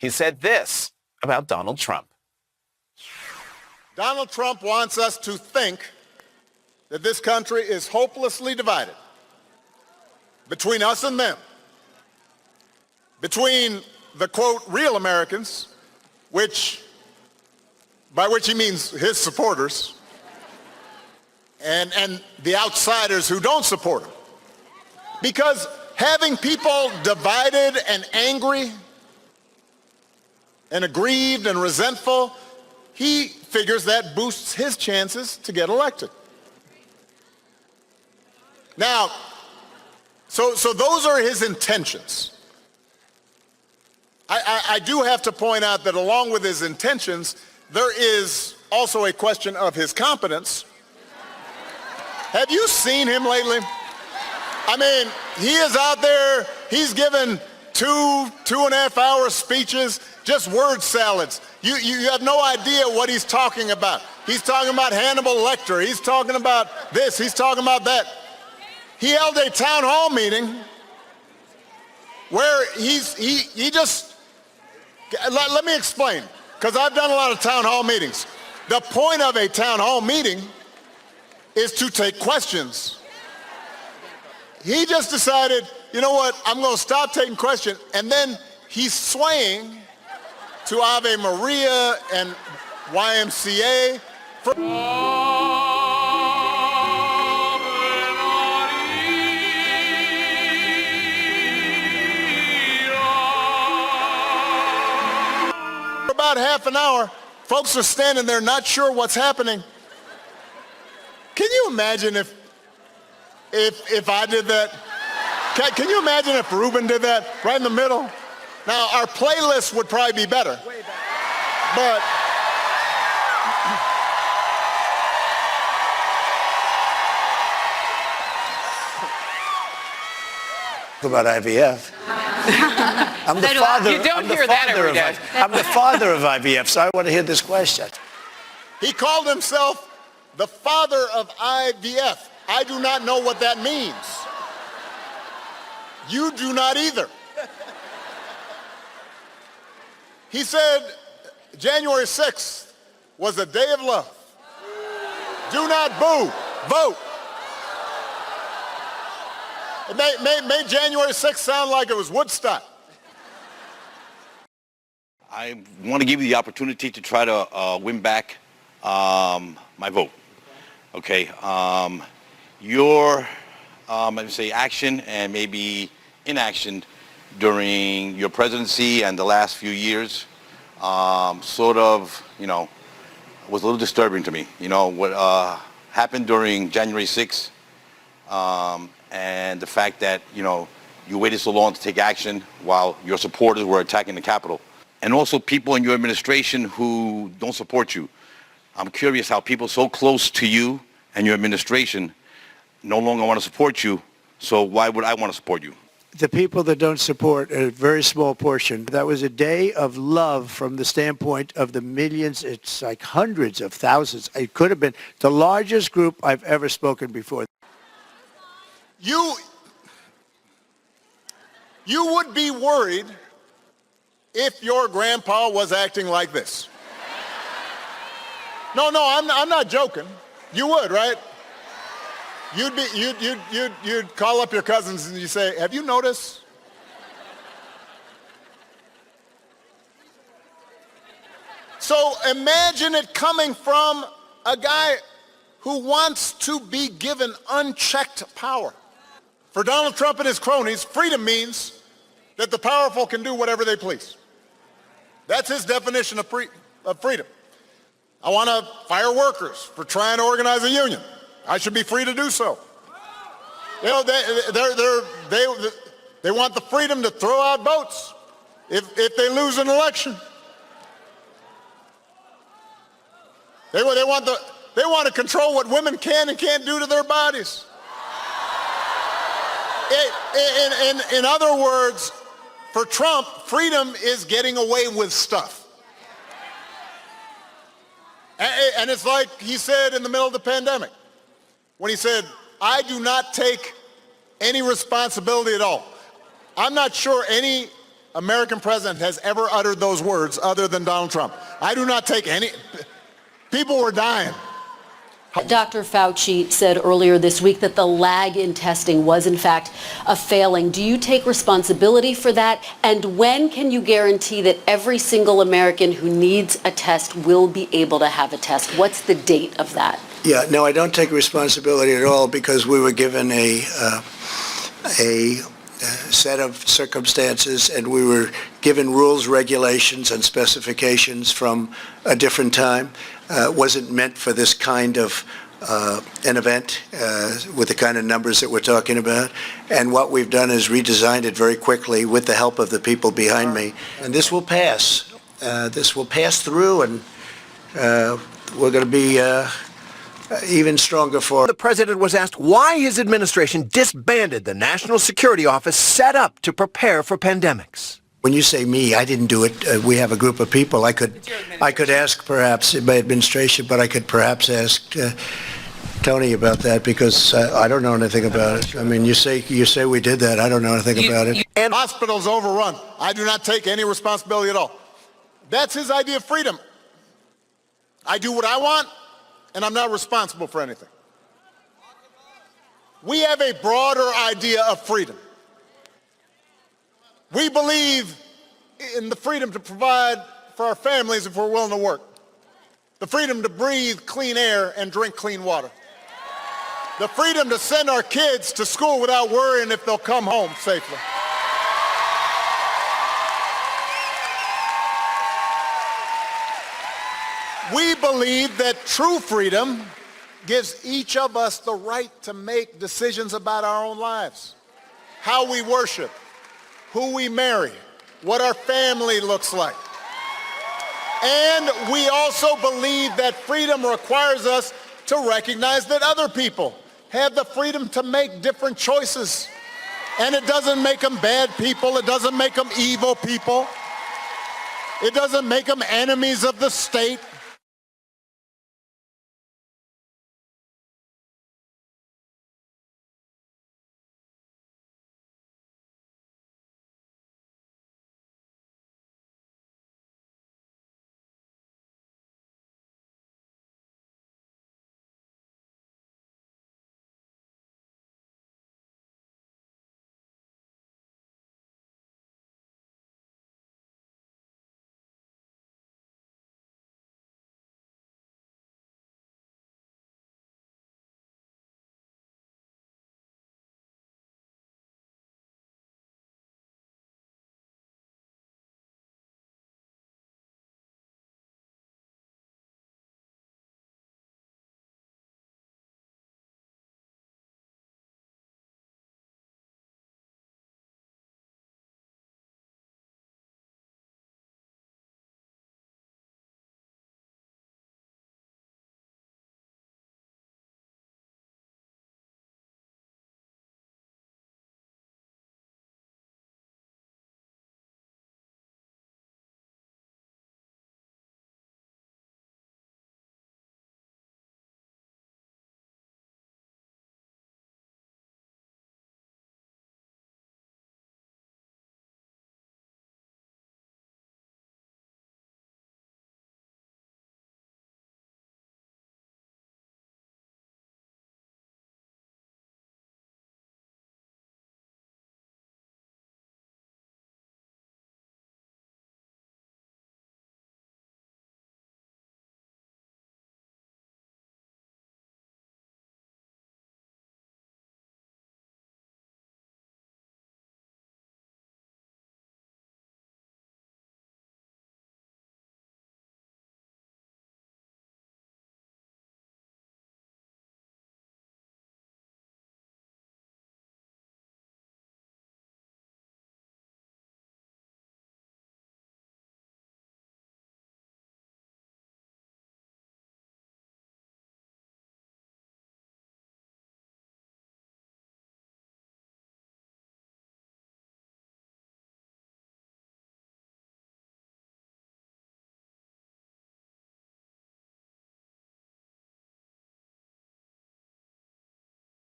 He said this about Donald Trump. Donald Trump wants us to think that this country is hopelessly divided between us and them, between the, quote, real Americans, by which he means his supporters, and the outsiders who don't support him. Because having people divided and angry and aggrieved and resentful, he figures that boosts his chances to get elected. Now, so those are his intentions. I do have to point out that along with his intentions, there is also a question of his competence. Have you seen him lately? I mean, he is out there, he's given 2.5 hour speeches, just word salads. You have no idea what he's talking about. He's talking about Hannibal Lecter. He's talking about this. He's talking about that. He held a town hall meeting where let me explain, because I've done a lot of town hall meetings. The point of a town hall meeting is to take questions. He just decided, you know what, I'm going to stop taking questions, and then he's swaying to Ave Maria and YMCA. For about half an hour, folks are standing there not sure what's happening. Can you imagine if I did that? Can you imagine if Ruben did that right in the middle? Now, our playlist would probably be better. But about IVF. I'm the father. You don't hear that every day. I'm the father of IVF, so I want to hear this question. He called himself the father of IVF. I do not know what that means. You do not either. He said January 6th was a day of love. Do not boo, vote. It made January 6th sound like it was Woodstock. I want to give you the opportunity to try to win back my vote. Okay, your, let me say, action and maybe inaction during your presidency and the last few years sort of, was a little disturbing to me. What happened during January 6th and the fact that, you waited so long to take action while your supporters were attacking the Capitol. And also people in your administration who don't support you. I'm curious how people so close to you and your administration no longer want to support you, so why would I want to support you? The people that don't support a very small portion. That was a day of love from the standpoint of the millions. It's like hundreds of thousands. It could have been the largest group I've ever spoken before. You would be worried if your grandpa was acting like this. No, I'm not joking. You would, right? You'd call up your cousins and you say, have you noticed? So imagine it coming from a guy who wants to be given unchecked power. For Donald Trump and his cronies, freedom means that the powerful can do whatever they please. That's his definition of freedom. I want to fire workers for trying to organize a union. I should be free to do so. They want the freedom to throw out votes if they lose an election. They want to control what women can and can't do to their bodies. In other words, for Trump, freedom is getting away with stuff. And it's like he said in the middle of the pandemic, when he said, I do not take any responsibility at all. I'm not sure any American president has ever uttered those words other than Donald Trump. I do not take any. People were dying. Dr. Fauci said earlier this week that the lag in testing was, in fact, a failing. Do you take responsibility for that? And when can you guarantee that every single American who needs a test will be able to have a test? What's the date of that? Yeah, no, I don't take responsibility at all because we were given a set of circumstances and we were given rules, regulations, and specifications from a different time. Wasn't meant for this kind of an event with the kind of numbers that we're talking about. And what we've done is redesigned it very quickly with the help of the people behind me. And this will pass. This will pass through, and we're going to be even stronger for it. The president was asked why his administration disbanded the National Security Office set up to prepare for pandemics. When you say me, I didn't do it. We have a group of people. I could ask perhaps my administration, but I could perhaps ask Tony about that because I don't know anything about it. I mean, you say we did that. I don't know anything about it. And hospitals overrun. I do not take any responsibility at all. That's his idea of freedom. I do what I want, and I'm not responsible for anything. We have a broader idea of freedom. We believe in the freedom to provide for our families if we're willing to work. The freedom to breathe clean air and drink clean water. The freedom to send our kids to school without worrying if they'll come home safely. We believe that true freedom gives each of us the right to make decisions about our own lives, how we worship, who we marry, what our family looks like. And we also believe that freedom requires us to recognize that other people have the freedom to make different choices. And it doesn't make them bad people. It doesn't make them evil people. It doesn't make them enemies of the state.